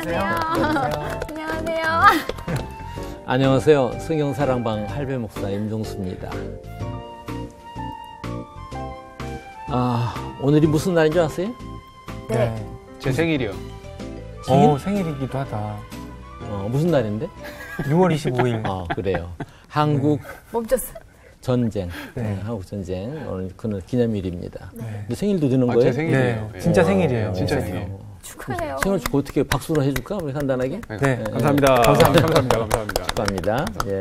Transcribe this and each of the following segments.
안녕하세요. 안녕하세요. 안녕하세요. 성경사랑방 할배 목사 임종수입니다. 오늘이 무슨 날인 줄 아세요? 네. 제 생일이요. 생일이기도 하다. 무슨 날인데? 6월 25일. 그래요. 한국 멈췄어. 전쟁. 네. 한국 전쟁. 오늘 그는 기념일입니다. 네. 근데 생일도 되는 거예요? 제 생일이에요. 네. 진짜 생일이에요. 진짜 네. 생일. 축하해요. 생일 축하 어떻게 박수로 해줄까? 우리 간단하게? 네. 감사합니다. 감사합니다. 축하합니다. 예.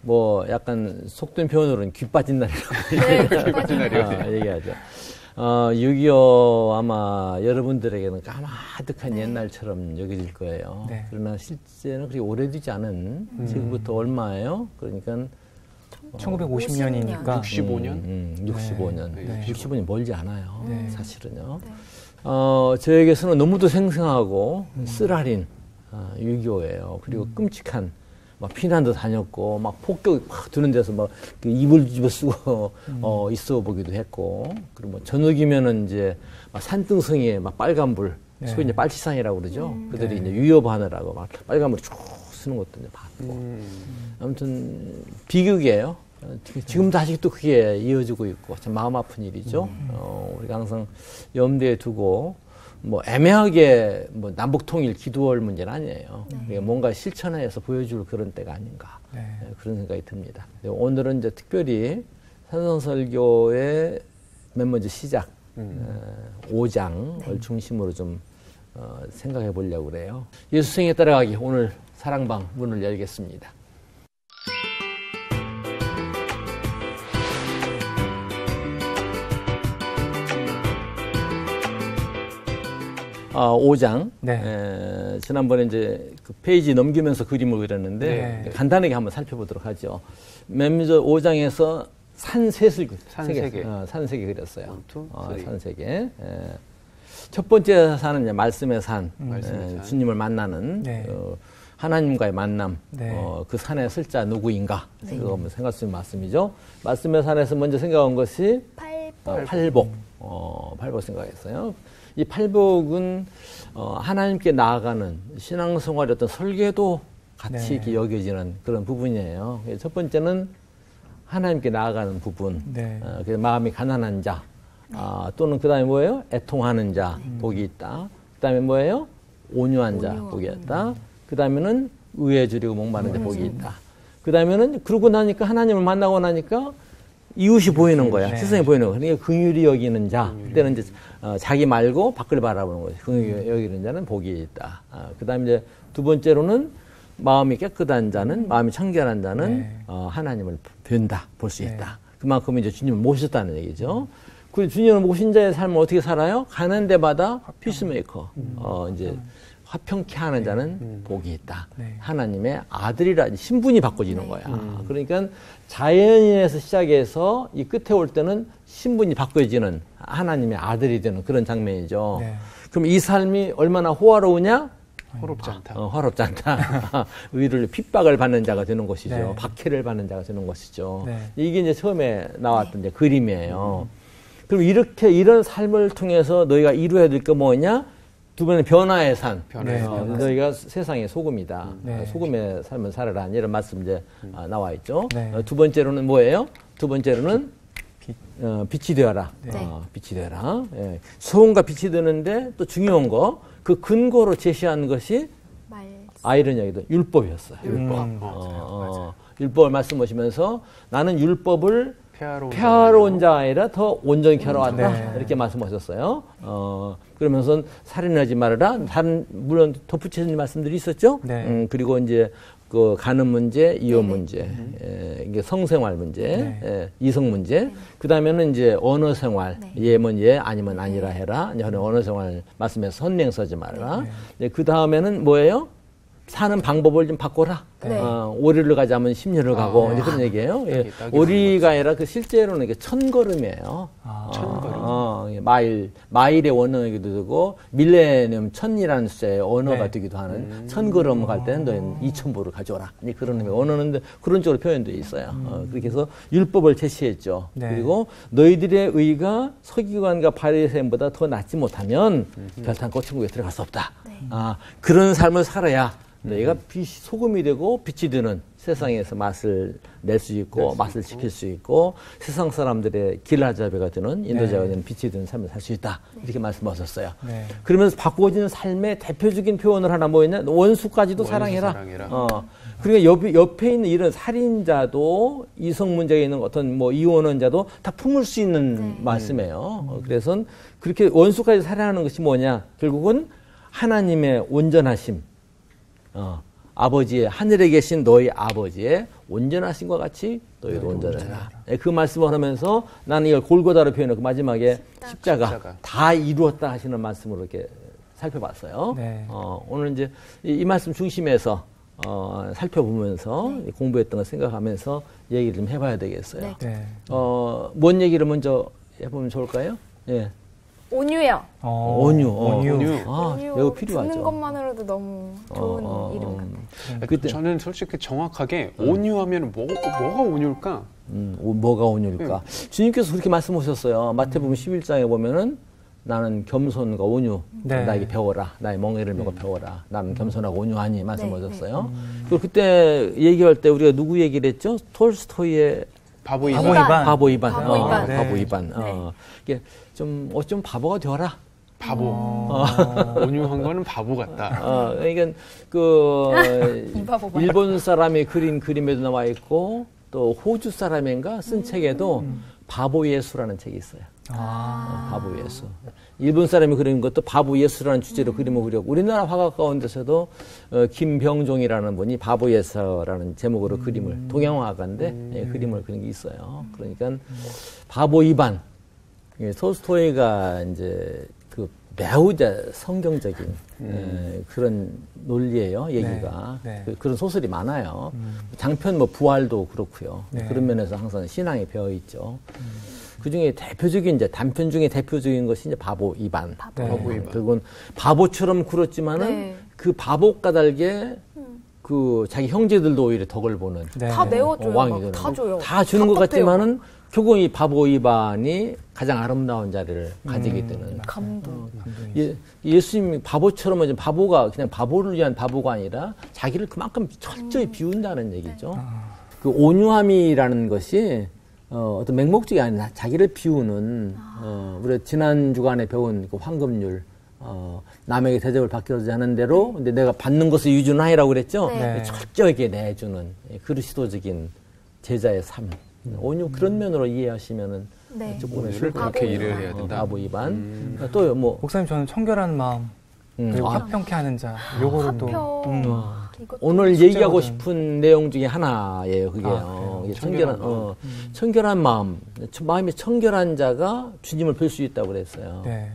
뭐 약간 속된 표현으로는 귀 빠진 날이라고 네, 빠진 날이요. 얘기하죠. 6.25 아마 여러분들에게는 까마득한 옛날처럼 여겨질 거예요. 네. 그러나 실제는 그렇게 오래되지 않은 지금부터 얼마예요? 그러니까 1950년이니까 65년? 65년. 네. 65년 멀지 않아요. 네. 사실은요. 네. 저에게서는 너무도 생생하고 쓰라린 6.25예요. 그리고 끔찍한 막 피난도 다녔고 막 폭격 막 드는 데서 막 이불 뒤집어 쓰고 있어 보기도 했고, 그리고 뭐 저녁이면은 이제 막 산등성이에 막 빨간불, 네. 소위 이제 빨치산이라고 그러죠. 그들이 네. 이제 위협하느라고 막 빨간불 쭉 쓰는 것도 이제 봤고. 아무튼 비극이에요. 지금도 아직도 그게 이어지고 있고 참 마음 아픈 일이죠. 우리가 항상 염두에 두고 뭐 애매하게 뭐 남북 통일 기도할 문제는 아니에요. 그러니까 뭔가 실천해서 보여줄 그런 때가 아닌가. 네. 그런 생각이 듭니다. 오늘은 이제 특별히 산성설교의 맨 먼저 시작 5장을 중심으로 좀 생각해 보려고 그래요. 예수생에 따라가기, 오늘 사랑방 문을 열겠습니다. 5장. 네. 지난번에 이제 그 페이지 넘기면서 그림을 그렸는데 네. 간단하게 한번 살펴보도록 하죠. 맨 먼저 5장에서 산셋을 산세계. 산세계 그렸어요. 1, 2, 3. 산세계. 첫 번째 산은 이제 말씀의 산, 말씀의 산. 주님을 만나는 네. 하나님과의 만남. 네. 그 산에 쓸 자 누구인가 생각하면 생각할 수 있는 말씀이죠. 말씀의 산에서 먼저 생각한 것이 팔복. 팔복 생각했어요. 이 팔복은 하나님께 나아가는 신앙생활의 어떤 설계도 같이 네. 이렇게 여겨지는 그런 부분이에요. 첫 번째는 하나님께 나아가는 부분. 네. 그래서 마음이 가난한 자, 또는 그 다음에 뭐예요? 애통하는 자, 복이 있다. 그 다음에 뭐예요? 온유한 자, 복이 있다. 그 다음에는 의에 줄이고 목마른 자, 복이 있다. 그 다음에는 그러고 나니까 하나님을 만나고 나니까 이웃이 보이는 거야. 네. 세상에 보이는 거야. 그러니까 긍휼히 여기는 자. 그때는 이제 자기 말고 밖을 바라보는 거지. 긍휼히 여기는 자는 복이 있다. 그 다음에 이제 두 번째로는 마음이 깨끗한 자는, 마음이 청결한 자는 네. 하나님을 뵌다, 볼 수 네. 있다. 그만큼 이제 주님을 모셨다는 얘기죠. 그 주님을 모신 자의 삶을 어떻게 살아요? 가는 데마다 피스메이커. 이제 화평케 하는 자는 복이 있다. 네. 하나님의 아들이라, 신분이 바꿔지는 거야. 그러니까 자연인에서 시작해서 이 끝에 올 때는 신분이 바꿔지는 하나님의 아들이 되는 그런 장면이죠. 네. 그럼 이 삶이 얼마나 호화로우냐? 호롭지 않다. 화롭지 않다. 의를 핍박을 받는 자가 되는 것이죠. 네. 박해를 받는 자가 되는 것이죠. 네. 이게 이제 처음에 나왔던 이제 그림이에요. 그럼 이런 삶을 통해서 너희가 이루어야 될 게 뭐냐? 두 번째 변화의 산. 변화의 산. 너희가 세상의 소금이다. 네. 소금의 삶을 살아라. 이런 말씀 이제 나와 있죠. 네. 두 번째로는 뭐예요? 두 번째로는 빛이 되어라. 네. 빛이 되어라. 예. 소금과 빛이 되는데 또 중요한 거, 그 근거로 제시한 것이 아이러니하게도 율법이었어요. 율법을 말씀하시면서 나는 율법을 폐하러운 자가 아니라 더 온전히 폐하러왔다. 네. 이렇게 말씀하셨어요. 그러면서 살인하지 말아라. 다른 물론 덧붙이는 말씀들이 있었죠. 네. 그리고 이제 그 가는 문제, 이혼 문제, 이게 성생활 문제, 네. 이성 문제. 그 다음에는 이제 언어 생활, 네. 예면 예, 아니면 아니라 해라. 이제 언어 생활 말씀에서 선행 서지 말라. 그 다음에는 뭐예요? 사는 방법을 좀 바꿔라. 네. 오리를 가자면 10리를 가고 이제 그런 얘기예요. 예. 딱이다. 오리가 아니라 그 실제로는 이게 천걸음이에요. 천걸음. 마일의 원어이기도 되고 밀레니엄 1000이라는 숫자의 언어가 네. 되기도 하는 1000걸음 갈 때는 너희는 2000보를 가져오라. 그런 의미 언어는 그런 쪽으로 표현되어 있어요. 그렇게 해서 율법을 제시했죠. 네. 그리고 너희들의 의가 서기관과 바리새인보다 더 낫지 못하면 별탄 꽃천국에 들어갈 수 없다. 네. 그런 삶을 살아야 너희가 소금이 되고 빛이 되는 세상에서 맛을 낼 수 있고 맛을 지킬 수 있고 세상 사람들의 길라잡이가 되는 인도자가 되는 빛이 되는 삶을 살 수 있다. 이렇게 말씀하셨어요. 네. 그러면서 바꾸어지는 삶의 대표적인 표현을 하나 뭐였냐? 원수까지도 사랑해라. 그러니까 옆에 있는 이런 살인자도 이성 문제가 있는 어떤 뭐 이혼원자도 다 품을 수 있는 말씀이에요. 그래서 그렇게 원수까지 사랑하는 것이 뭐냐? 결국은 하나님의 온전하심. 아버지의 하늘에 계신 너희 아버지의 온전하심과 같이 너희도 온전하라. 그 말씀을 하면서 나는 이걸 골고다로 표현하고 마지막에 십자가 다 이루었다 하시는 말씀으로 이렇게 살펴봤어요. 네. 오늘 이제 이 말씀 중심에서 살펴보면서 공부했던 걸 생각하면서 얘기를 좀 해봐야 되겠어요. 네. 네. 뭔 얘기를 먼저 해보면 좋을까요? 예. 온유요. 온유. 온유. 매우 필요하죠. 듣는 것만으로도 너무 좋은 이름 같아요. 그때 저는 솔직히 정확하게 온유하면 뭐가 온유일까? 뭐가 온유일까? 주님께서 그렇게 말씀하셨어요. 마태복음 11장에 보면은 나는 겸손과 온유, 네. 나에게 배워라. 나의 멍에를 메고 배워라. 나는 겸손하고 온유하니 말씀하셨어요. 그리고 그때 얘기할 때 우리가 누구 얘기를 했죠? 톨스토이의 바보 이반. 바보 이반. 네. 바보 이반. 네. 이게 좀 바보가 되어라. 바보. 온유한 거는 바보 같다. 그러니까 이 바보 봐요. 일본 사람이 그린 그림에도 나와 있고 또 호주 사람인가 쓴 책에도 바보 예수라는 책이 있어요. 바보 예수. 일본 사람이 그린 것도 바보 예수라는 주제로 그림을 그렸고 우리나라 화가 가운데서도 김병종이라는 분이 바보 예수라는 제목으로 그림을 동양화가인데 그림을 그린 게 있어요. 그러니까 바보 이반. 톨스토이가 이제 그 매우 성경적인 그런 논리예요, 얘기가. 네. 그런 소설이 많아요. 장편 부활도 그렇고요. 네. 그런 면에서 항상 신앙에 배어 있죠. 그 중에 대표적인 이제 단편 중에 대표적인 것이 이제 바보 이반. 바보 이반. 결국은 바보처럼 굴었지만은 그 바보 까닭에 그 자기 형제들도 오히려 덕을 보는. 네. 다 내어줘요. 왕이 막 되는 다 줘요. 다 주는 것 답답해요. 같지만은 결국 이 바보 이반이 가장 아름다운 자리를 가지게 되는. 감동. 예수님이 바보처럼 이제 바보가 그냥 바보를 위한 바보가 아니라 자기를 그만큼 철저히 비운다는 얘기죠. 그 온유함이라는 것이 어떤 맹목적이 아니라 자기를 비우는 우리가 지난 주간에 배운 그 황금률 남에게 대접을 받기로지 않은 대로 근데 내가 받는 것을 유준하이라고 그랬죠. 네. 철저하게 내주는 그리스도적인 제자의 삶. 온유 그런 면으로 이해하시면은 네. 조금 오늘을 그렇게 일을 해야 된다. 바보 이반. 또 뭐 목사님 저는 청결한 마음 그리고 화평케 하는 자 요거를 또 이것도 오늘 숙제거든. 얘기하고 싶은 내용 중에 하나예요. 그게요. 이게 청결한 마음. 마음이 청결한 자가 주님을 뵐 수 있다고 그랬어요. 네.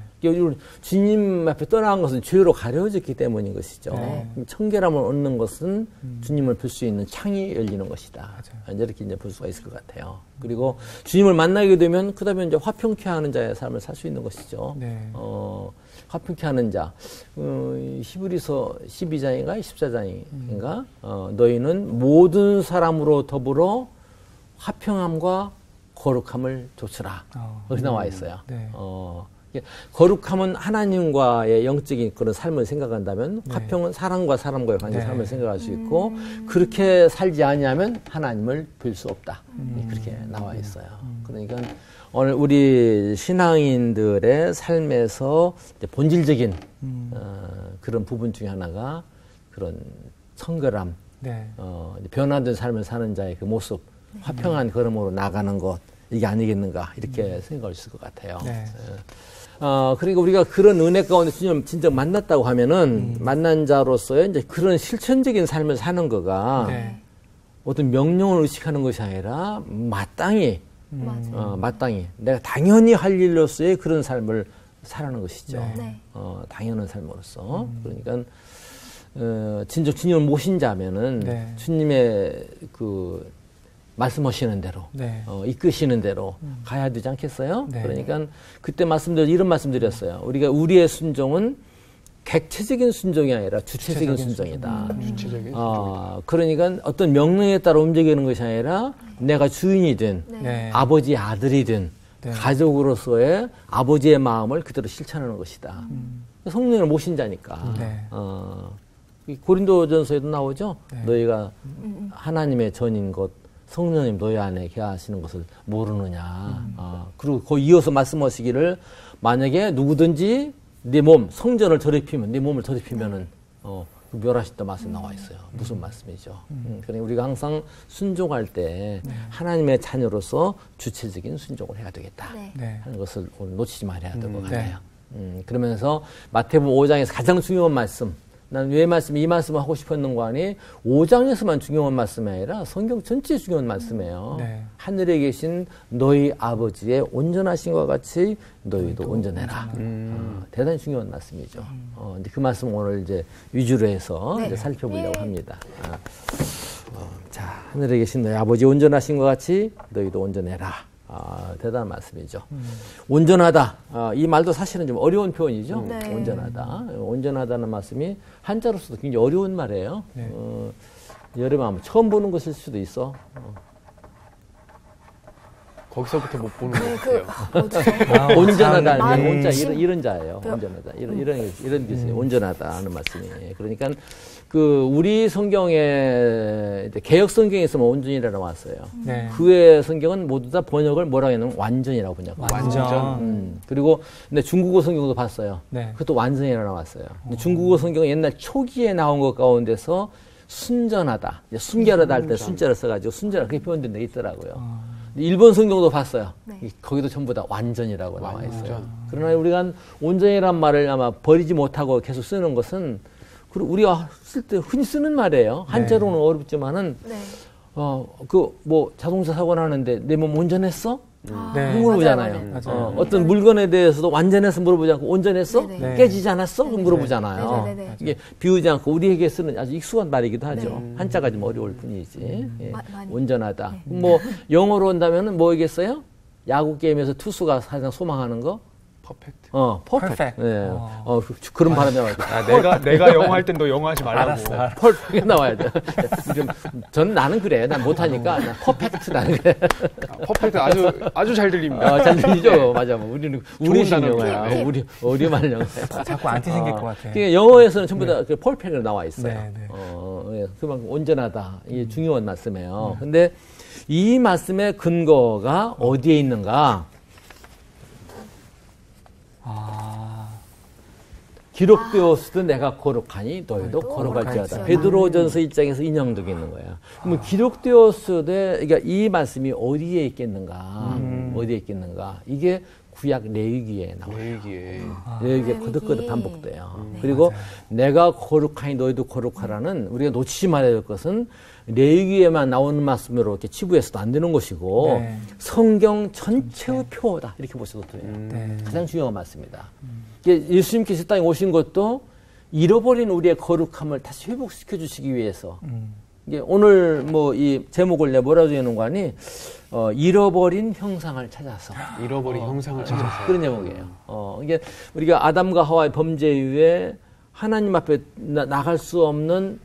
주님 앞에 떠나간 것은 죄로 가려졌기 때문인 것이죠. 네. 청결함을 얻는 것은 주님을 볼 수 있는 창이 열리는 것이다. 맞아요. 이렇게 이제 볼 수가 있을 것 같아요. 그리고 주님을 만나게 되면 그다음에 이제 화평케 하는 자의 삶을 살 수 있는 것이죠. 네. 화평케 하는 자. 히브리서 12장인가 14장인가 너희는 모든 사람으로 더불어 화평함과 거룩함을 좇으라. 거기 나와 있어요. 네. 거룩함은 하나님과의 영적인 그런 삶을 생각한다면 네. 화평은 사람과 사람과의 관계 네. 삶을 생각할 수 있고 그렇게 살지 아니하면 하나님을 볼 수 없다. 그렇게 나와 있어요. 그러니까 오늘 우리 신앙인들의 삶에서 이제 본질적인 그런 부분 중에 하나가 그런 청결함, 네. 변화된 삶을 사는 자의 그 모습, 화평한 걸음으로 나가는 것 이게 아니겠는가 이렇게 생각할 수 있을 것 같아요. 네. 그러니까 우리가 그런 은혜 가운데 주님 진짜 만났다고 하면은 만난 자로서의 이제 그런 실천적인 삶을 사는 거가 네. 어떤 명령을 의식하는 것이 아니라 마땅히 맞아요. 마땅히 내가 당연히 할 일로서의 그런 삶을 살아가는 것이죠. 네. 당연한 삶으로서. 그러니까 진짜 주님을 모신 자면은 네. 주님의 그 말씀하시는 대로, 네. 이끄시는 대로 가야 되지 않겠어요? 네. 그러니까 그때 이런 말씀드렸어요. 우리의 순종은 객체적인 순종이 아니라 주체적인 순종이다. 주체적인 그러니까 어떤 명령에 따라 움직이는 것이 아니라 내가 주인이든 네. 아버지의 아들이든 네. 가족으로서의 아버지의 마음을 그대로 실천하는 것이다. 성령을 모신 자니까. 네. 이 고린도전서에도 나오죠. 네. 너희가 하나님의 전인 것 성령님 너희 안에 계하시는 것을 모르느냐. 그리고 그 이어서 말씀하시기를 만약에 누구든지 네 몸 성전을 더럽히면 네 몸을 더럽히면은 멸하신다 말씀 나와 있어요. 무슨 말씀이죠? 그러니까 우리가 항상 순종할 때 하나님의 자녀로서 주체적인 순종을 해야 되겠다 네. 하는 것을 오늘 놓치지 말아야 될 것 같아요. 그러면서 마태복음 5장에서 가장 중요한 말씀, 난 왜 이 말씀을 하고 싶었는가 하니 5장에서만 중요한 말씀이 아니라 성경 전체에 중요한 말씀이에요. 네. 하늘에 계신 너희 아버지의 온전하신과 같이 너희도 온전해라. 대단히 중요한 말씀이죠. 이제 그 말씀 오늘 이제 위주로 해서 네. 이제 살펴보려고 네. 합니다. 자, 하늘에 계신 너희 아버지 온전하신과 같이 너희도 온전해라. 대단한 말씀이죠. 온전하다. 이 말도 사실은 좀 어려운 표현이죠. 네. 온전하다. 온전하다는 말씀이 한자로서도 굉장히 어려운 말이에요. 네. 여러분 아마 처음 보는 것일 수도 있어. 거기서부터 못 보는 네, 것 같아요. 온전하다. 네. 온자 이런 자예요. 온전하다. 이런 뜻이에요. 온전하다 하는 말씀이. 그러니까 우리 성경에 이제 개역 성경에서만 온전이라고 나왔어요. 네. 그 외 성경은 모두 다 번역을 뭐라고 했냐면 완전이라고 번역해요. 완전. 그리고 근데 중국어 성경도 봤어요. 네. 그것도 완전이라고 나왔어요. 근데 중국어 성경은 옛날 초기에 나온 것 가운데서 순전하다, 순결하다 할 때 순자를 써가지고 순전하다 그렇게 표현된 데 있더라고요. 일본 성경도 봤어요. 네. 거기도 전부 다 완전이라고 나와 있어요. 완전. 그러나 우리가 온전이란 말을 아마 버리지 못하고 계속 쓰는 것은 그리고 우리가 쓸 때 흔히 쓰는 말이에요. 한자로는 어렵지만은 네. 자동차 사고 나는데 내 몸 온전했어? 네. 물어보잖아요. 맞아요. 어떤 물건에 대해서도 완전해서 물어보지 않고 온전했어? 네네. 깨지지 않았어? 물어보잖아요. 네네네. 이게 비우지 않고 우리에게 쓰는 아주 익숙한 말이기도 하죠. 한자가 좀 어려울 뿐이지. 예. 많이. 온전하다. 영어로 온다면은 뭐이겠어요? 야구 게임에서 투수가 사실상 소망하는 거? 퍼펙트. 퍼펙트. 네. 그런 발음이 나와요. 내가 영어 할 땐 너 영어 하지 말라고. 퍼펙트 나와야죠. 나는 그래. 난 못하니까. 난 퍼펙트 나는 그래. 퍼펙트 아주 잘 들립니다. 잘 들리죠? 맞아. 우리는 우리식 단어입니다. 영어야. 네. 우리말 영어야. 자꾸 안티 생길 것 같아요. 그러니까 영어에서는 전부 다 퍼펙트로 나와 있어요. 네, 네. 그만큼 온전하다. 이게 중요한 말씀이에요. 근데 이 말씀의 근거가 어디에 있는가? 기록되었으든 내가 거룩하니 너희도 거룩할지어다. 베드로전서 1장에서 인용되고 있는 거야. 그러면 기록되었으되 그러니까 이 말씀이 어디에 있겠는가? 어디에 있겠는가? 이게 구약 레위기에 나와요. 레위기에 거듭거듭 반복돼요. 그리고 내가 거룩하니 너희도 거룩하라는 우리가 놓치지 말아야 될 것은 레위기에만 나오는 말씀으로 이렇게 치부해서도 안 되는 것이고 네. 성경 전체의 표어다 이렇게 보셔도 돼요. 네. 가장 중요한 말씀입니다. 예수님께서 땅에 오신 것도 잃어버린 우리의 거룩함을 다시 회복시켜 주시기 위해서. 이게 오늘 이 제목을 내가 뭐라고 해놓은 하니 잃어버린 형상을 찾아서. 잃어버린 형상을 찾아서. 그런 제목이에요. 이게 우리가 아담과 하와의 범죄 이후에 하나님 앞에 나갈 수 없는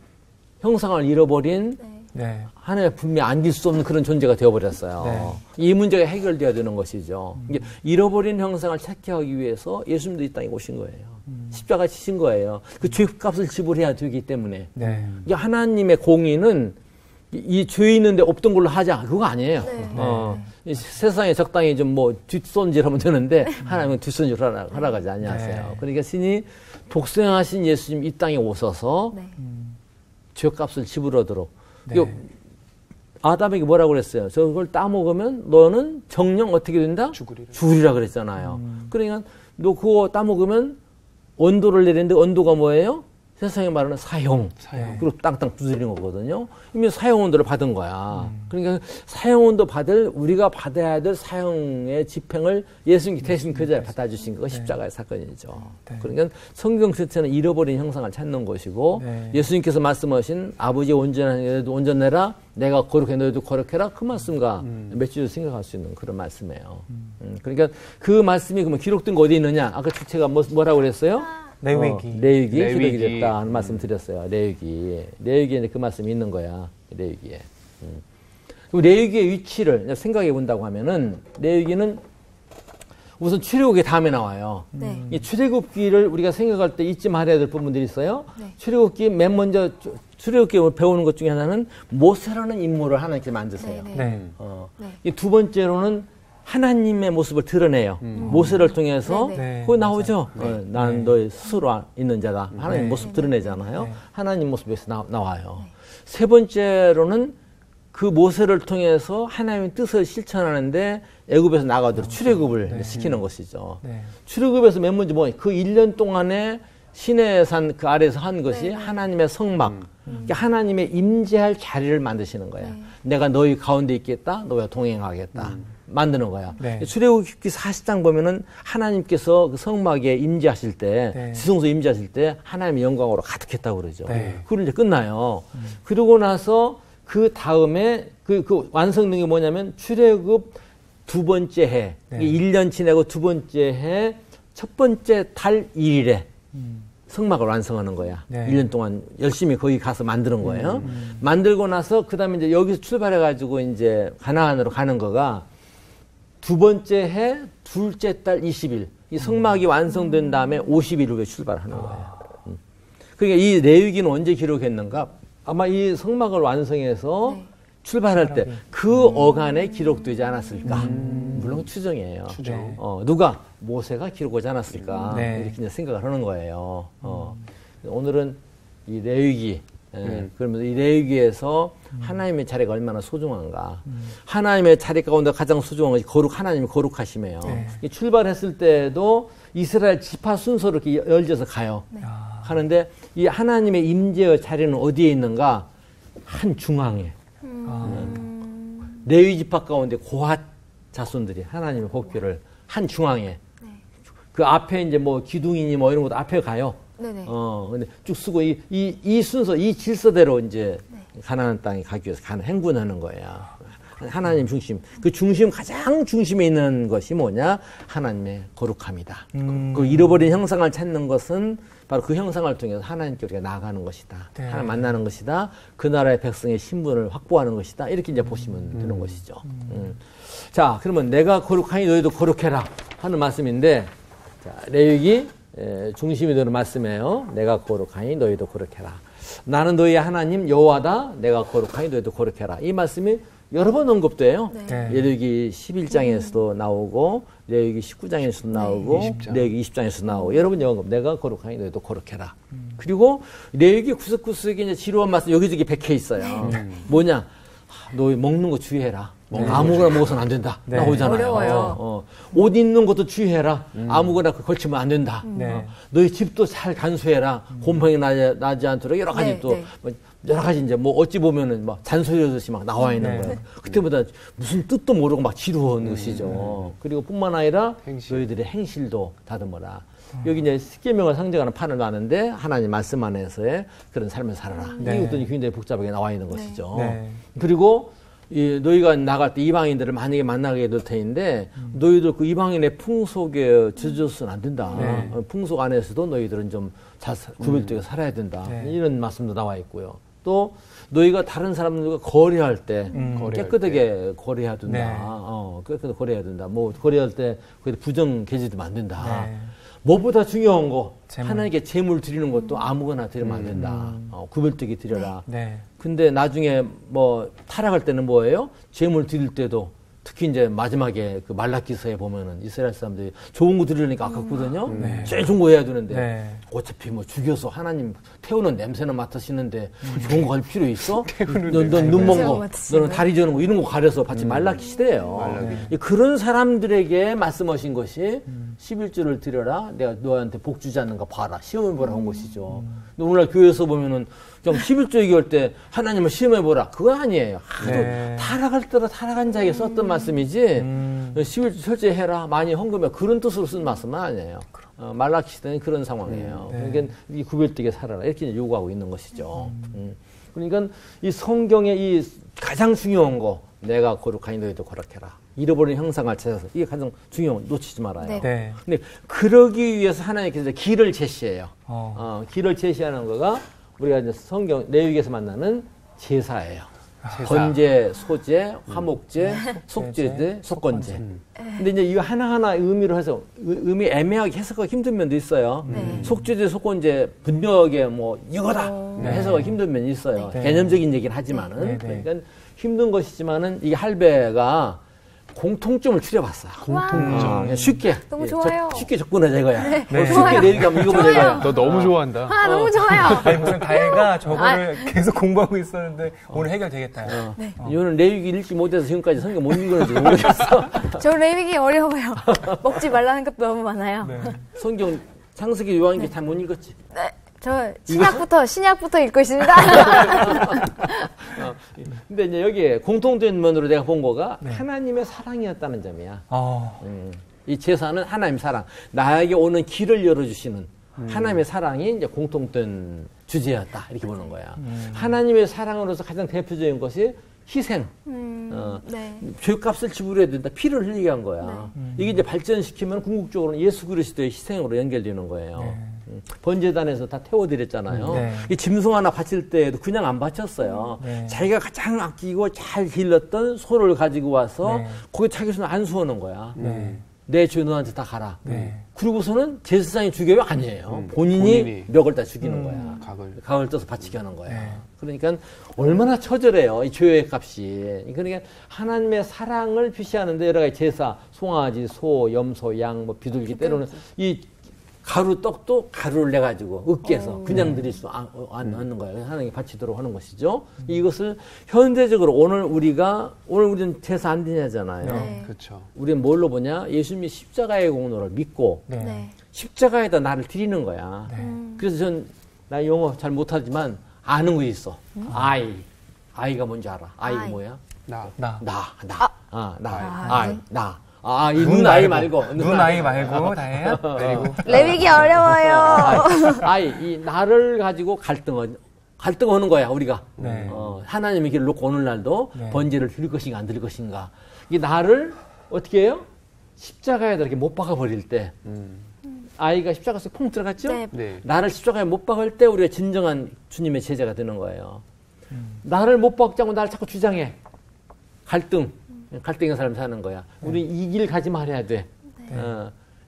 형상을 잃어버린 네. 하나님의 품에 안길 수 없는 그런 존재가 되어버렸어요. 네. 이 문제가 해결되어야 되는 것이죠. 이게 잃어버린 형상을 찾게 하기 위해서 예수님도 이 땅에 오신 거예요. 십자가 지신 거예요. 그 죄값을 지불해야 되기 때문에. 네. 이게 하나님의 공의는 이 죄 있는데 없던 걸로 하자. 그거 아니에요. 이 세상에 적당히 좀 뒷손질하면 되는데 하나님은 뒷손질 하라가지 아니하세요. 네. 그러니까 신이 독생하신 예수님 이 땅에 오셔서 죄값을 지불하도록. 네. 아담에게 뭐라고 그랬어요? 저걸 따먹으면 너는 정령 어떻게 된다? 죽으리라 그랬잖아요. 그러니까 너 그거 따먹으면 언도를 내리는데 언도가 뭐예요? 세상에 말하는 사형. 그리고 땅땅 두드리는 거거든요. 이미 사형원도를 받은 거야. 그러니까 사형원도 받을, 우리가 받아야 될 사형의 집행을 예수님이 대신 그 자리에 받아주신 거가 십자가의 사건이죠. 그러니까 성경 전체는 잃어버린 형상을 찾는 것이고 예수님께서 말씀하신 아버지 온전한 온전해라, 내가 거룩해 너희도 거룩해라, 그 말씀과 맺혀서 생각할 수 있는 그런 말씀이에요. 그러니까 그 말씀이 그러면 기록된 거 어디 있느냐? 아까 주체가 뭐라고 그랬어요? 레위기. 레위기에 기록이 됐다 하는 말씀 드렸어요. 레위기에 이제 그 말씀이 있는 거야. 레위기에. 그럼 레위기의 위치를 생각해 본다고 하면은 레위기는 우선 출애굽의 다음에 나와요. 이 출애굽기를 우리가 생각할 때 잊지 말아야 될 부분들이 있어요. 출애굽기 맨 먼저 출애굽기 배우는 것 중에 하나는 모세라는 인물을 하나님께 만드세요. 이 두 번째로는 하나님의 모습을 드러내요. 모세를 통해서 그거 나오죠. 나는 너의 스스로 있는 자다. 하나님 모습 드러내잖아요. 하나님 모습에서 나와요. 세 번째로는 그 모세를 통해서 하나님의 뜻을 실천하는데 애굽에서 나가도록 출애굽을 시키는 것이죠. 출애굽에서 맨 먼저 그 1년 동안에 시내산 그 아래에서 한 것이 하나님의 성막, 그러니까 하나님의 임재할 자리를 만드시는 거야. 내가 너희 가운데 있겠다, 너와 동행하겠다. 만드는 거야. 출애굽기 40장 보면은 하나님께서 그 성막에 임재하실 때, 지성소에 임재하실 때 하나님의 영광으로 가득했다고 그러죠. 그걸 이제 끝나요. 그러고 나서 그 다음에 그 완성된 게 뭐냐면 출애굽 두 번째 해, 1년 지내고 두 번째 해 첫 번째 달 1일에 성막을 완성하는 거야. 1년 동안 열심히 거기 가서 만드는 거예요. 만들고 나서 그 다음에 이제 여기서 출발해가지고 이제 가나안으로 가는 거가 두 번째 해 둘째 달 20일. 이 성막이 완성된 다음에 50일 후에 출발하는 거예요. 그러니까 이 레위기는 언제 기록했는가? 아마 이 성막을 완성해서 출발할 때 그 어간에 기록되지 않았을까? 물론 추정이에요. 누가? 모세가 기록하지 않았을까? 이렇게 이제 생각을 하는 거예요. 오늘은 이 레위기, 그러면서 이 레위기에서 하나님의 자리가 얼마나 소중한가. 하나님의 자리 가운데 가장 소중한 것이 하나님이 거룩하심이에요. 출발했을 때도 이스라엘 지파 순서로 이렇게 열져서 가요. 하는데 이 하나님의 임재의 자리는 어디에 있는가? 한 중앙에. 레위 지파 가운데 고핫 자손들이 하나님의 복귀를 한 중앙에. 그 앞에 이제 뭐 기둥이니 뭐 이런 것도 앞에 가요. 근데 쭉 쓰고 이 순서, 이 질서대로 이제 가나안 땅에 가기 위해서 행군하는 거예요. 하나님 중심. 그 중심, 가장 중심에 있는 것이 뭐냐? 하나님의 거룩함이다. 그 잃어버린 형상을 찾는 것은 바로 그 형상을 통해서 하나님께 우리가 나아가는 것이다. 하나님 만나는 것이다. 그 나라의 백성의 신분을 확보하는 것이다. 이렇게 이제 보시면 되는 것이죠. 자, 그러면 내가 거룩하니 너희도 거룩해라 하는 말씀인데, 자, 레위기 중심이 되는 말씀이에요. 내가 거룩하니 너희도 거룩해라. 나는 너희의 하나님 여호와다. 내가 거룩하니 너희도 거룩해라. 이 말씀이 여러 번 언급돼요. 레위기 11장에서도 나오고 레위기 19장에서도 나오고 레위기 20장에서도 나오고 여러 번 언급. 내가 거룩하니 너희도 거룩해라. 그리고 레위기 구석구석에 이제 지루한 말씀 여기저기 박혀 있어요. 뭐냐? 너 먹는 거 주의해라. 아무거나 먹어서는 안 된다. 나오잖아요. 어려워요. 옷 입는 것도 주의해라. 아무거나 걸치면 안 된다. 너희 집도 잘 간수해라. 곰팡이 나지 않도록 여러 가지 또 여러 가지 이제 뭐 어찌 보면은 막 잔소리하듯이 막 나와 있는 거예요. 그때보다 무슨 뜻도 모르고 막 지루한 것이죠. 그리고 뿐만 아니라 너희들의 행실도 다듬어라. 여기 이제 십계명을 상징하는 판을 놨는데 하나님 말씀 안에서의 그런 삶을 살아라. 이것도 굉장히 복잡하게 나와 있는 것이죠. 그리고 너희가 나갈 때 이방인들을 만약에 만나게 될 테인데 너희들 그 이방인의 풍속에 젖어서는 안 된다. 풍속 안에서도 너희들은 좀 구별되게 살아야 된다. 이런 말씀도 나와 있고요. 또 너희가 다른 사람들과 거래할 때 깨끗하게 거래해야 된다. 깨끗하게 거래해야 된다. 뭐 거래할 때 부정 계지되면 안 된다. 무엇보다 중요한 거 하나님께 재물 드리는 것도 아무거나 드리면 안 된다. 구별되게 드려라. 근데 나중에 뭐 타락할 때는 뭐예요? 재물 드릴 때도 특히 이제 마지막에 그 말라기서에 보면은 이스라엘 사람들이 좋은 거 들으려니까 아깝거든요. 제일 좋은 거 해야 되는데 네. 어차피 뭐 죽여서 하나님 태우는 냄새는 맡으시는데 좋은 거 갈 필요 있어? 넌 눈먼 거, 너는 다리 저는 거 이런 거 가려서 같이 말라기 시대예요. 그런 사람들에게 말씀하신 것이 11조를 드려라. 내가 너한테 복 주지 않는가 봐라. 시험해 보라 한 것이죠. 근데 오늘날 교회에서 보면은 좀 11조 얘기할 때 하나님을 시험해 보라. 그건 아니에요. 하도 타락할 때로 타락한 자에게 썼던 말씀이지 11조 철저히 해라. 많이 헌금해. 그런 뜻으로 쓴 말씀은 아니에요. 말라기 시대는 그런 상황이에요. 그러니까 이 구별되게 살아라. 이렇게 요구하고 있는 것이죠. 그러니까 이 성경의 이 가장 중요한 거 내가 거룩하니 너희도 거룩해라. 잃어버린 형상을 찾아서 이게 가장 중요한 거 놓치지 말아요. 네. 네. 근데 그러기 위해서 하나님께서 길을 제시해요. 길을 제시하는 거가 우리가 이제 성경 레위기에서 만나는 제사예요. 번제, 소제, 화목제, 속제제, 속건제. 근데 이제 이 하나하나 의미로 해서 의미 애매하게 해석하기 힘든 면도 있어요. 속제제, 속건제 분명하게 뭐 이거다 해석하기 힘든 면이 있어요. 개념적인 얘기는 하지만은 그러니까 힘든 것이지만은 이게 할배가 공통점을 추려봤어요. 공통점. 쉽게. 너무 좋아요. 쉽게 접근하자 이거야. 네. 쉽게 레위기하면 읽어보자 이거야. 너 너무 좋아한다. 아, 너무 좋아요. 아니 무슨 다혜가 저거를 계속 공부하고 있었는데 오늘 해결되겠다. 이거는 레위기 읽지 못해서 지금까지 성경 못 읽었는지 모르겠어. 저 레위기 어려워요. 먹지 말라는 것도 너무 많아요. 네. 성경 창세기 요한기 잘 못 읽었지. 네. 저 신약부터 읽고 있습니다. 근데 이제 여기에 공통된 면으로 내가 본 거가 하나님의 사랑이었다는 점이야. 이 제사는 하나님 사랑. 나에게 오는 길을 열어주시는 하나님의 사랑이 이제 공통된 주제였다. 이렇게 보는 거야. 하나님의 사랑으로서 가장 대표적인 것이 희생. 네. 죄값을 지불해야 된다. 피를 흘리게 한 거야. 이게 이제 발전시키면 궁극적으로는 예수 그리스도의 희생으로 연결되는 거예요. 번제단에서 다 태워드렸잖아요. 이 짐승 하나 바칠 때에도 그냥 안 바쳤어요. 자기가 가장 아끼고 잘 길렀던 소를 가지고 와서 거기 자기손 안수하는 거야. 내 죄 너한테 다 가라. 그러고서는 제사장이 죽여요? 아니에요. 본인이 멱을 다 죽이는 거야. 각을 떠서 바치게 하는 거야. 그러니까 얼마나 처절해요. 이 죄의 값이. 그러니까 하나님의 사랑을 표시하는데 여러 가지 제사, 송아지, 소, 염소, 양, 뭐 비둘기 때로는 이 가루 떡도 가루를 내 가지고 으깨서 그냥 드릴 수 않는 거예요. 하나님께 바치도록 하는 것이죠. 이것을 현대적으로 오늘 우리는 제사 안 드냐잖아요. 네. 그렇죠. 우리는 뭘로 보냐? 예수님이 십자가의 공로를 믿고 네. 십자가에다 나를 드리는 거야. 그래서 나 영어 잘 못하지만 아는 거 있어. 아이가 뭔지 알아? 아이가 뭐야? 나. 이 눈 아이 말고. 눈 아이 말고 다혜야. 그리고 레위기 어려워요. 이 나를 가지고 갈등하는 거야 우리가. 네. 하나님의 길을 놓고 오늘날도 번제를 드릴 것인가 안 드릴 것인가. 이 나를 어떻게 해요? 십자가에다 이렇게 못 박아 버릴 때. 아이가 십자가 속에 퐁 들어갔죠? 네. 나를 십자가에 못 박을 때 우리가 진정한 주님의 제자가 되는 거예요. 나를 못 박자고 나를 자꾸 주장해. 갈등의 삶을 사는 거야. 우리 이 길 가지 말아야 돼.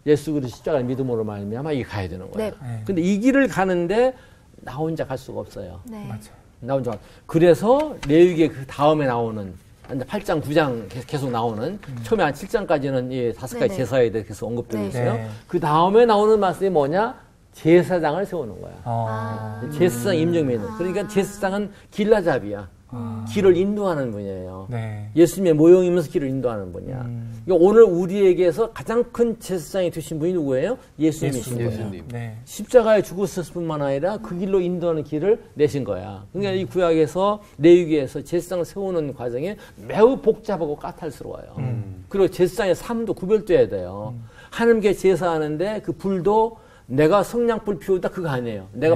예수 그리스도 십자가를 믿음으로 말미암아 이 가야 되는 거야. 근데 이 길을 가는데 나 혼자 갈 수가 없어요. 맞아. 나 혼자. 그래서 레위기의 그 다음에 나오는 8장, 9장 계속 나오는 처음에 한 7장까지는 이 5가지 제사에 대해 계속 언급되고 있어요. 그 다음에 나오는 말씀이 뭐냐? 제사장을 세우는 거야. 제사장 임정면은. 그러니까 제사장은 길라잡이야. 길을 인도하는 분이에요. 예수님의 모형이면서 길을 인도하는 분이야. 그러니까 오늘 우리에게서 가장 큰 제사장이 되신 분이 누구예요? 예수님이신 거예요. 십자가에 죽으셨을 뿐만 아니라 그 길로 인도하는 길을 내신 거야. 그러니까 이 구약에서 레위기에서 제사장을 세우는 과정이 매우 복잡하고 까탈스러워요. 그리고 제사장의 삶도 구별돼야 돼요. 하나님께 제사하는데 그 불도 내가 성냥불 피우다 그거 아니에요. 내가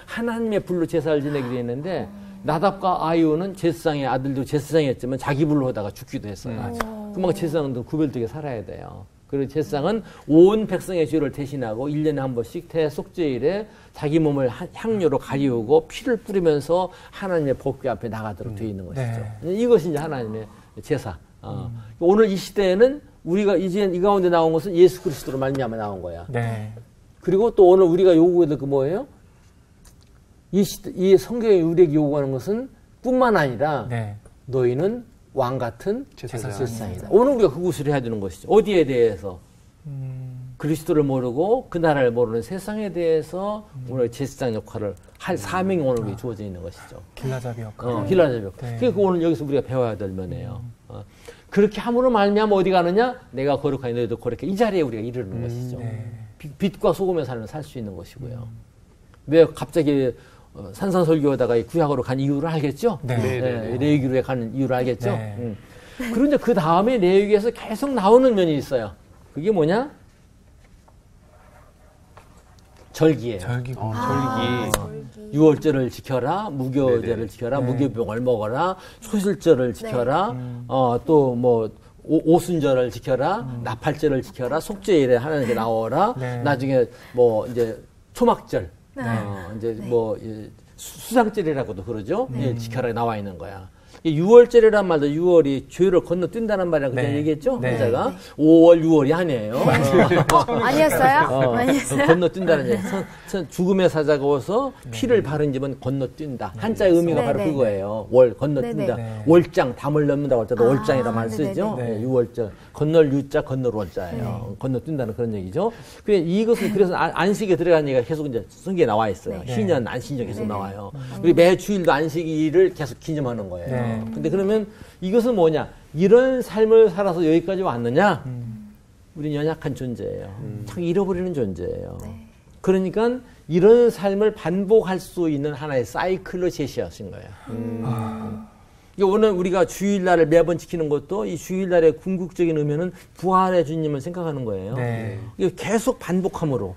하나님의 불로 제사를 지내게 되어 있는데 나답과 아이오는 제사장의 아들도 제사장이었지만 자기 불로 하다가 죽기도 했어요. 그만큼 제사장도 구별되게 살아야 돼요. 그리고 제사장은 온 백성의 죄를 대신하고 1년에 한 번씩 대속죄일에 자기 몸을 향료로 가리우고 피를 뿌리면서 하나님의 복궤 앞에 나가도록 되어 있는 것이죠. 이것이 이제 하나님의 제사. 오늘 이 시대에는 우리가 이제 이 가운데 나온 것은 예수 그리스도로 말미암아 나온 거야. 그리고 또 오늘 우리가 요구해도 그 뭐예요? 이 성경이 우리에게 요구하는 것은 뿐만 아니라 너희는 왕 같은 제사장. 제사장이다. 오늘 우리가 그것을 해야 되는 것이죠. 어디에 대해서? 그리스도를 모르고 그 나라를 모르는 세상에 대해서 오늘 제사장 역할을 할 사명이 오늘 우리 주어져 있는 것이죠. 길라잡이 역할. 길라잡이 역할. 네. 그게 오늘 여기서 우리가 배워야 될 면이에요. 그렇게 함으로 말미암아 어디 가느냐? 내가 거룩하니 너희도 거룩해. 이 자리에 우리가 이르는 것이죠. 네. 빛과 소금의 삶을 살 수 있는 것이고요. 왜 갑자기 산상설교하다가 이 구약으로 간 이유를 알겠죠? 네. 레위기로 가는 이유를 알겠죠? 네. 그런데 그 다음에 레위기에서 계속 나오는 면이 있어요. 그게 뭐냐? 절기예요. 절기. 절기. 유월절을 지켜라, 무교절을 네네. 지켜라, 네. 무교병을 먹어라, 소실절을 지켜라, 또 뭐 오순절을 지켜라, 나팔절을 지켜라, 속죄일에 하는 게 나오라. 네. 나중에 뭐 이제 초막절, 이제 네. 뭐 수상절이라고도 그러죠. 예, 지켜라 나와 있는 거야. 이 6월절이란 말도 6월이 죄를 건너뛴다는 말이라고 그때 네. 얘기했죠. 네. 제가 5월, 6월이 아니에요. 아니었어요? 아니었어요? 건너뛴다는 얘기. 죽음의 사자가 와서 피를 바른 집은 건너뛴다. 한자의 의미가 네, 바로 네. 그거예요. 월 건너뛴다. 네. 월장 담을 넘는다고 할 때도 월장이라 말 쓰죠. 네, 네. 네, 6월절 건널 유자 건널 월자예요. 건너뛴다는 그런 얘기죠. 이것은 그래서 안식에 들어간 얘기가 계속 이제 성경에 나와 있어요. 네. 신년 안식년 계속 나와요. 우리 매 주일도 안식일을 계속 기념하는 거예요. 네. 근데 그러면 이것은 뭐냐? 이런 삶을 살아서 여기까지 왔느냐? 우리는 연약한 존재예요. 참 잃어버리는 존재예요. 그러니까 이런 삶을 반복할 수 있는 하나의 사이클로 제시하신 거예요. 오늘 우리가 주일날을 매번 지키는 것도 이 주일날의 궁극적인 의미는 부활의 주님을 생각하는 거예요. 네. 이게 계속 반복함으로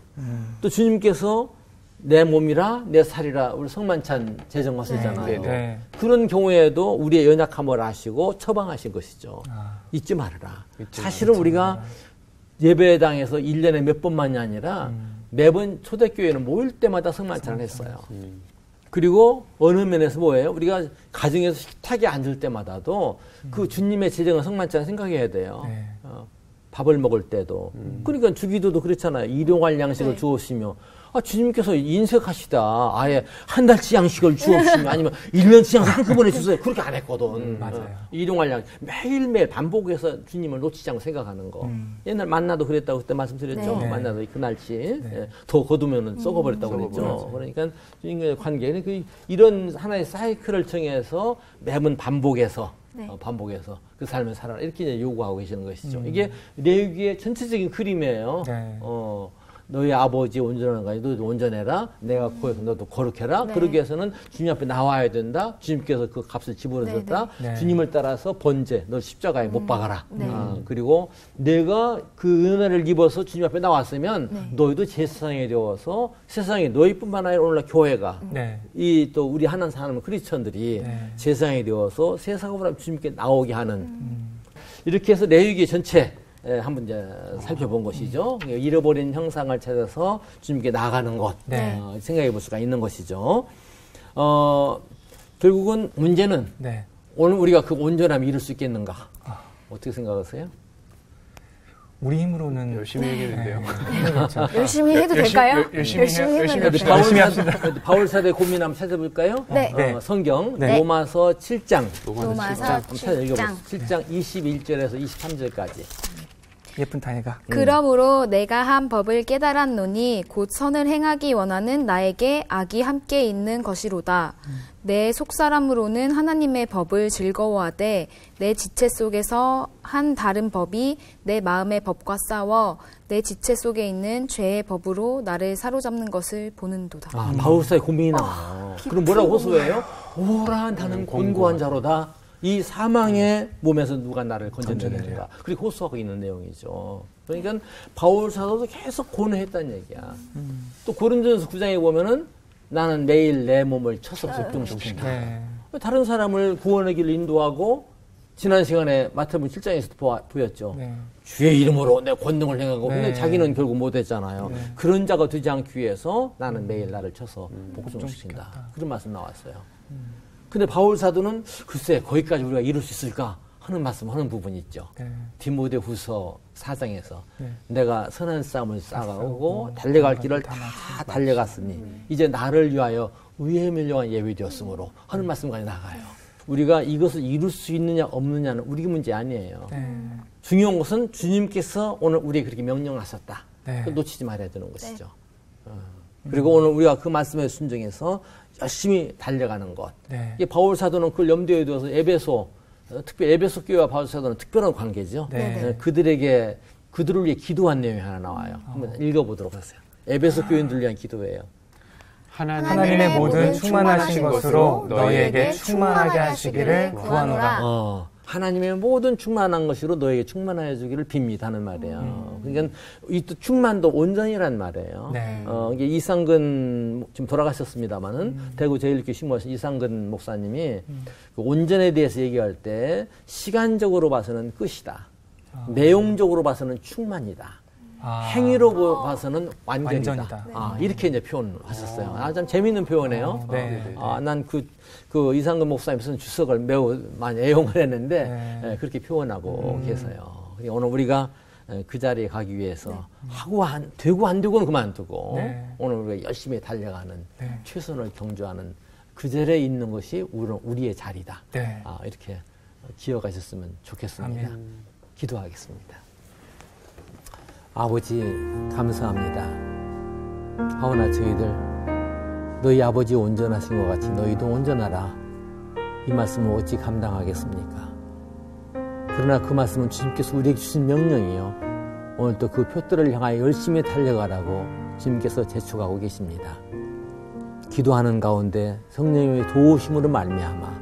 또 주님께서 내 몸이라 내 살이라 우리 성만찬 제정하시잖아요. 네. 그런 경우에도 우리의 연약함을 아시고 처방하신 것이죠. 잊지 말아라. 사실은 우리가 예배당에서 1년에 몇 번만이 아니라 매번 초대교회는 모일 때마다 성만찬을 했어요. 그리고 어느 면에서 뭐예요? 우리가 가정에서 식탁에 앉을 때마다도 그 주님의 제정한 성만찬을 생각해야 돼요. 네. 밥을 먹을 때도. 그러니까 주기도도 그렇잖아요. 일용할 양식을 주옵시며. 주님께서 인색하시다. 아예 한 달치 양식을 주옵시며 아니면 1년치 양식 한꺼번에 주세요. 그렇게 안 했거든. 맞아요. 일용할 양식. 매일매일 반복해서 주님을 놓치지 않고 생각하는 거. 옛날 만나도 그랬다고 그때 말씀드렸죠. 네. 만나도 그날치. 더 거두면 썩어버렸다고 그랬죠. 그러니까 주님과의 관계는 이런 하나의 사이클을 정해서 매번 반복해서 반복해서 그 삶을 살아라. 이렇게 이제 요구하고 계시는 것이죠. 이게 레위기의 전체적인 그림이에요. 네. 너희 아버지 온전한가 너도 온전해라. 내가 거기서 너도 거룩해라. 그러기 위해서는 주님 앞에 나와야 된다. 주님께서 그 값을 지불하셨다. 네. 주님을 따라서 번제, 너 십자가에 못 박아라. 그리고 내가 그 은혜를 입어서 주님 앞에 나왔으면 너희도 제사장이 되어서 세상에 너희뿐만 아니라 오늘날 교회가 네. 이 또 우리 하나님 사는 크리스천들이 제사장이 되어서 세상으로 주님께 나오게 하는 이렇게 해서 레위기 전체 한번 이제 살펴본 것이죠. 잃어버린 형상을 찾아서 주님께 나가는 것 생각해 볼 수가 있는 것이죠. 결국은 문제는 오늘 우리가 그 온전함을 이룰 수 있겠는가? 어떻게 생각하세요? 우리 힘으로는 열심히 해야겠는데요. 열심히 해도 될까요? 열심히 해도 될까요? 열심히 합시다. 바울사대 고민 한번 찾아볼까요? 네. 성경 네. 로마서 7장 로마서 한번 찾아 읽어보세요. 7장. 7장 21절에서 23절까지. 예쁜 다혜가. 그러므로 내가 한 법을 깨달았노니 곧 선을 행하기 원하는 나에게 악이 함께 있는 것이로다. 내 속사람으로는 하나님의 법을 즐거워하되 내 지체 속에서 한 다른 법이 내 마음의 법과 싸워 내 지체 속에 있는 죄의 법으로 나를 사로잡는 것을 보는도다. 바울사의 고민이 나와요. 그럼 뭐라고 호소해요? 오라 나는 곤고한 자로다. 이 사망의 몸에서 누가 나를 건져내는가. 그리고 호소하고 있는 내용이죠. 그러니까 바울 사도도 계속 고뇌했다는 얘기야. 또 고린도전서 9장에 보면은 나는 매일 내 몸을 쳐서 복종시킨다. 다른 사람을 구원의 길을 인도하고 지난 시간에 마태복음 7장에서도 보였죠. 주의 이름으로 내 권능을 행하고 근데 자기는 결국 못했잖아요. 그런 자가 되지 않기 위해서 나는 매일 나를 쳐서 복종시킨다. 그런 말씀 나왔어요. 근데 바울 사도는 글쎄 거기까지 우리가 이룰 수 있을까 하는 말씀하는 부분이 있죠. 디모데후서 4장에서 내가 선한 싸움을 싸가고 달려갈 길을 다 달려갔으니 이제 나를 위하여 의에 밀려간 예비되었으므로 하는 말씀까지 나가요. 우리가 이것을 이룰 수 있느냐 없느냐는 우리 문제 아니에요. 네. 중요한 것은 주님께서 오늘 우리에게 그렇게 명령하셨다. 네. 그걸 놓치지 말아야 되는 것이죠. 그리고 오늘 우리가 그 말씀에 순종해서 열심히 달려가는 것. 네. 이게 바울 사도는 그걸 염두에 두어서 특히 에베소 교회와 바울 사도는 특별한 관계죠. 네. 그들을 위해 기도한 내용이 하나 나와요. 한번 읽어보도록 하세요. 에베소 교인들을 위한 기도예요. 하나님의 모든 충만하신 것으로 너희에게 충만하게 하시기를 구하노라. 하나님의 모든 충만한 것으로 너에게 충만하여 주기를 빕니다 하는 말이에요. 그러니까 이 또 충만도 온전이란 말이에요. 네. 이게 이상근 지금 돌아가셨습니다만은 대구 제일교회 신모하신 이상근 목사님이 그 온전에 대해서 얘기할 때 시간적으로 봐서는 끝이다. 내용적으로 봐서는 충만이다. 행위로 봐서는 완전이다. 이렇게 이제 표현하셨어요. 참 재미있는 표현이에요. 네. 난 그 이상근 목사님 무슨 주석을 매우 많이 애용을 했는데 그렇게 표현하고 계세요. 오늘 우리가 그 자리에 가기 위해서 되고 안 되고는 그만두고 오늘 우리가 열심히 달려가는 최선을 경주하는 그 자리에 있는 것이 우리의 자리다. 이렇게 기억하셨으면 좋겠습니다. 기도하겠습니다. 아버지 감사합니다. 하오나 저희들 너희 아버지 온전하신 것 같이 너희도 온전하라. 이 말씀을 어찌 감당하겠습니까? 그러나 그 말씀은 주님께서 우리에게 주신 명령이요. 오늘 또 그 표들을 향하여 열심히 달려가라고 주님께서 제축하고 계십니다. 기도하는 가운데 성령의 도우심으로 말미암아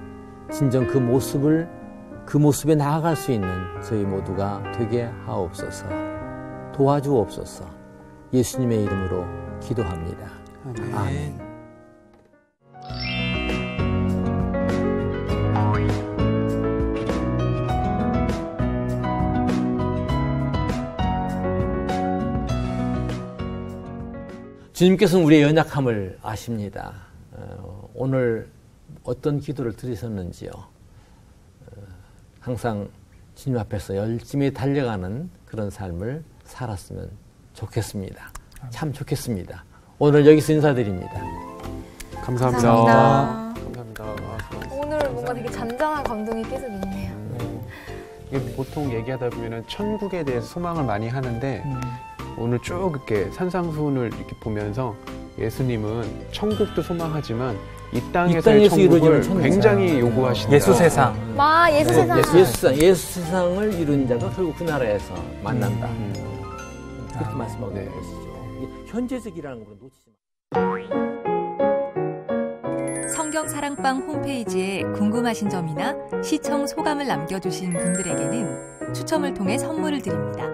진정 그 모습에 나아갈 수 있는 저희 모두가 되게 하옵소서. 도와주옵소서. 예수님의 이름으로 기도합니다. 아멘. 주님께서는 우리의 연약함을 아십니다. 오늘 어떤 기도를 드리셨는지요. 항상 주님 앞에서 열심히 달려가는 그런 삶을 살았으면 좋겠습니다. 참 좋겠습니다. 오늘 여기서 인사드립니다. 감사합니다. 오늘 뭔가 되게 잔잔한 감동이 계속 있네요. 이게 보통 얘기하다 보면은 천국에 대해서 소망을 많이 하는데 오늘 쭉 이렇게 산상수훈을 이렇게 보면서 예수님은 천국도 소망하지만 이 땅에서의 천국을 굉장히 요구하신다. 예수 세상. 예수 세상. 예수 세상을 이룬 자가 결국 그 나라에서 만난다. 그렇게 말씀하고 있는 것이죠. 현재적이라는 걸 놓치지 마. 성경사랑방 홈페이지에 궁금하신 점이나 시청 소감을 남겨주신 분들에게는 추첨을 통해 선물을 드립니다.